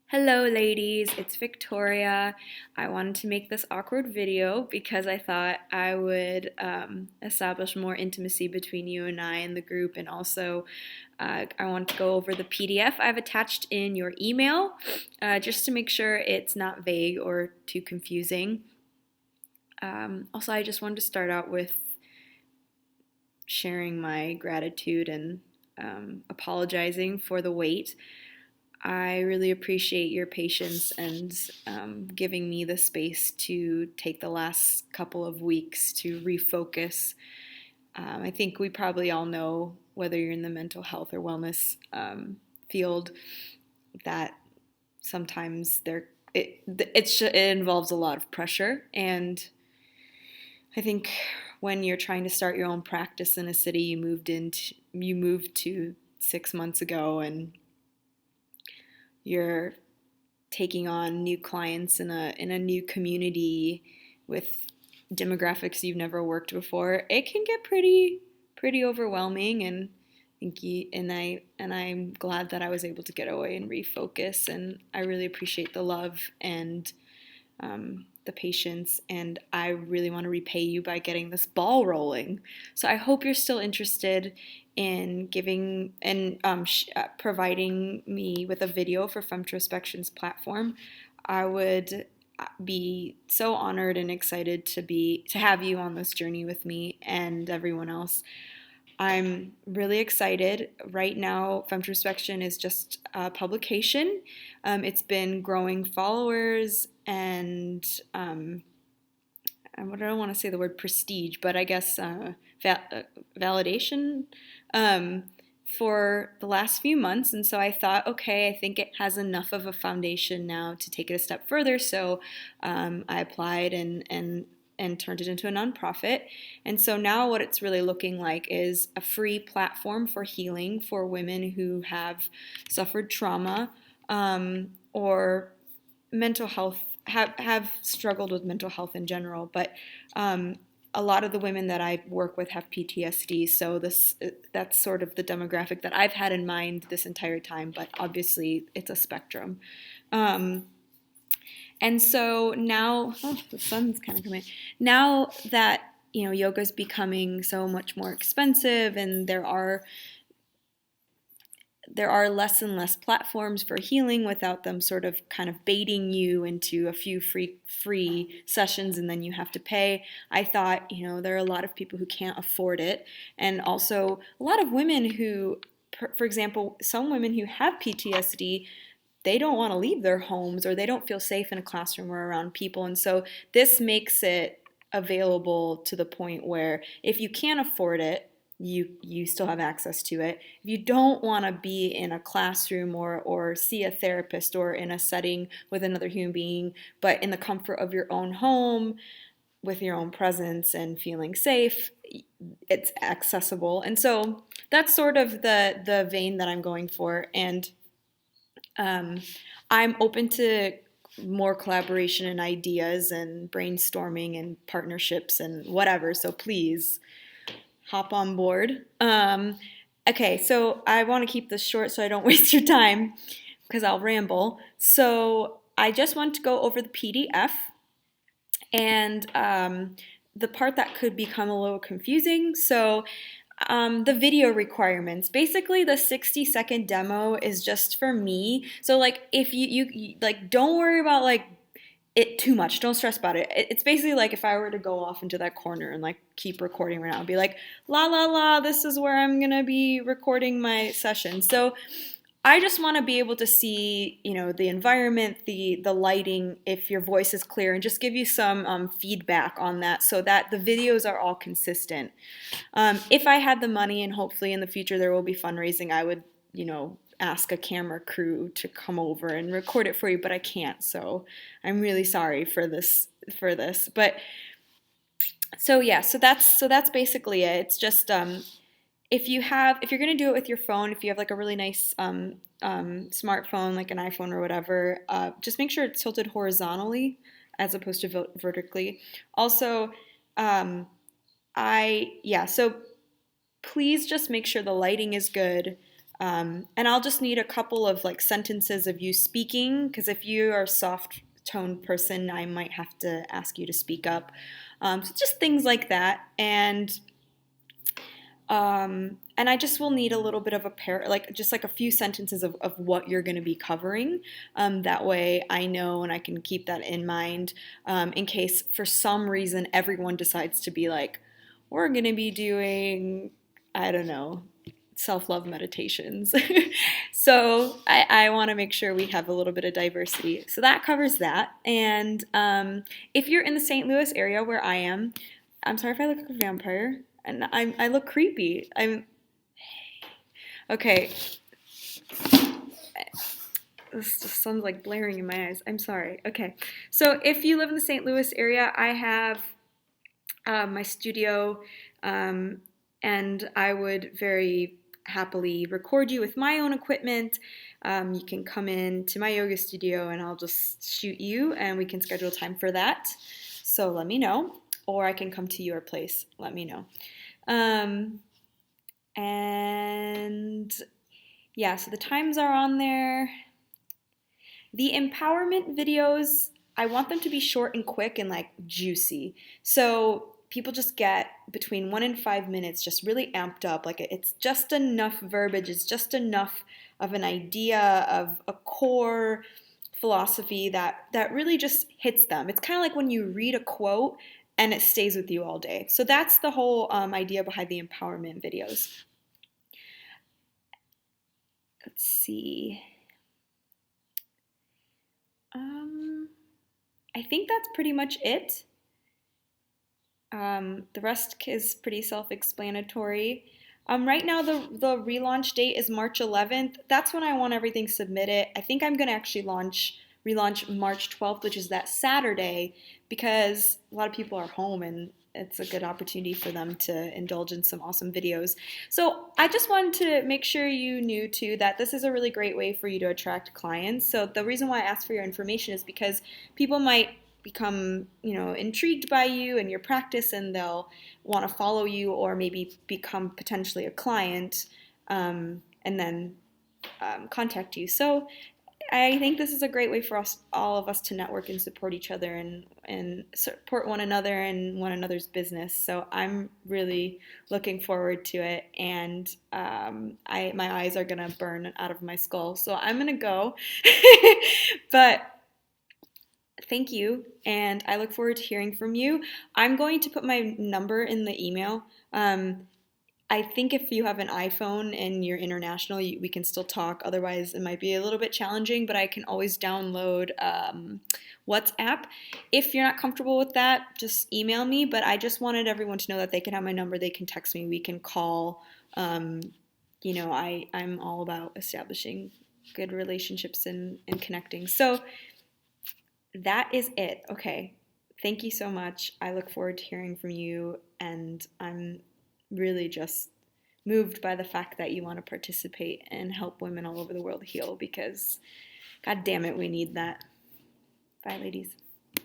Hello ladies, it's Victoria. I wanted to make this awkward video because I thought I would establish more intimacy between you and I in the group, and also I want to go over the PDF I've attached in your email just to make sure it's not vague or too confusing. Also, I just wanted to start out with sharing my gratitude and apologizing for the wait. I really appreciate your patience and giving me the space to take the last couple of weeks to refocus. I think we probably all know, whether you're in the mental health or wellness field, that sometimes it involves a lot of pressure. And I think when you're trying to start your own practice in a city you moved to 6 months ago, and you're taking on new clients in a new community with demographics you've never worked before, it can get pretty overwhelming. And I'm glad that I was able to get away and refocus. And I really appreciate the love and the patience, and I really want to repay you by getting this ball rolling. So I hope you're still interested in giving and providing me with a video for Femtrospection's platform. I would be so honored and excited to have you on this journey with me and everyone else. I'm really excited. Right now, Femtrospection is just a publication. It's been growing followers and I don't want to say the word prestige, but I guess validation for the last few months. And so I thought, okay, I think it has enough of a foundation now to take it a step further. So I applied and turned it into a nonprofit. And so now what it's really looking like is a free platform for healing for women who have suffered trauma or mental health, have struggled with mental health in general. But a lot of the women that I work with have PTSD, so that's sort of the demographic that I've had in mind this entire time, but obviously it's a spectrum. And so now, the sun's kind of coming. Now that yoga is becoming so much more expensive, and there are less and less platforms for healing without them sort of kind of baiting you into a few free sessions and then you have to pay. I thought, there are a lot of people who can't afford it, and also a lot of women who, for example, some women who have PTSD, they don't want to leave their homes, or they don't feel safe in a classroom or around people. And so this makes it available to the point where if you can't afford it, you still have access to it. If you don't want to be in a classroom or see a therapist or in a setting with another human being, but in the comfort of your own home, with your own presence and feeling safe, it's accessible. And so that's sort of the vein that I'm going for. And I'm open to more collaboration and ideas and brainstorming and partnerships and whatever. So please hop on board. Okay, so I want to keep this short so I don't waste your time because I'll ramble. So I just want to go over the PDF and the part that could become a little confusing. So the video requirements. Basically, the 60-second demo is just for me. So like, if you like, don't worry about like it too much. Don't stress about it. It's basically like if I were to go off into that corner and like keep recording right now, I'd be like, la la la, this is where I'm gonna be recording my session. So I just want to be able to see, the environment, the lighting, if your voice is clear, and just give you some feedback on that so that the videos are all consistent. If I had the money, and hopefully in the future there will be fundraising, I would, ask a camera crew to come over and record it for you, but I can't. So I'm really sorry for this. But so yeah, so that's basically it. It's just if you're gonna do it with your phone, if you have like a really nice smartphone, like an iPhone or whatever, just make sure it's tilted horizontally as opposed to vertically. Also, so please just make sure the lighting is good. And I'll just need a couple of like sentences of you speaking, because if you are a soft toned person, I might have to ask you to speak up. So just things like that. And I just will need a little bit of like just like a few sentences of what you're going to be covering. That way I know and I can keep that in mind in case for some reason everyone decides to be like, we're going to be doing, I don't know, self-love meditations. So I want to make sure we have a little bit of diversity. So that covers that. And if you're in the St. Louis area where I am, I'm sorry if I look like a vampire. And I look creepy. Okay. This just sounds like blaring in my eyes. I'm sorry. Okay. So if you live in the St. Louis area, I have my studio, and I would very happily record you with my own equipment. You can come in to my yoga studio and I'll just shoot you and we can schedule time for that. So let me know. Or I can come to your place. Let me know. And yeah, so the times are on there. The empowerment videos, I want them to be short and quick and like juicy. So people just get between 1 and 5 minutes just really amped up. Like it's just enough verbiage, it's just enough of an idea of a core philosophy that really just hits them. It's kind of like when you read a quote and it stays with you all day. So that's the whole idea behind the empowerment videos. Let's see. I think that's pretty much it. The rest is pretty self-explanatory. Right now, the relaunch date is March 11th. That's when I want everything submitted. I think I'm going to actually relaunch March 12th, which is that Saturday, because a lot of people are home and it's a good opportunity for them to indulge in some awesome videos. So I just wanted to make sure you knew too that this is a really great way for you to attract clients. So the reason why I asked for your information is because people might become, intrigued by you and your practice, and they'll want to follow you or maybe become potentially a client, and then contact you. So I think this is a great way for all of us to network and support each other and support one another and one another's business. So I'm really looking forward to it, and my eyes are gonna burn out of my skull. So I'm gonna go, but thank you, and I look forward to hearing from you. I'm going to put my number in the email. I think if you have an iPhone and you're international, we can still talk. Otherwise, it might be a little bit challenging, but I can always download WhatsApp. If you're not comfortable with that, just email me. But I just wanted everyone to know that they can have my number. They can text me. We can call. I'm all about establishing good relationships and connecting. So that is it. Okay. Thank you so much. I look forward to hearing from you, and I'm really just moved by the fact that you want to participate and help women all over the world heal, because God damn it, we need that. Bye, ladies.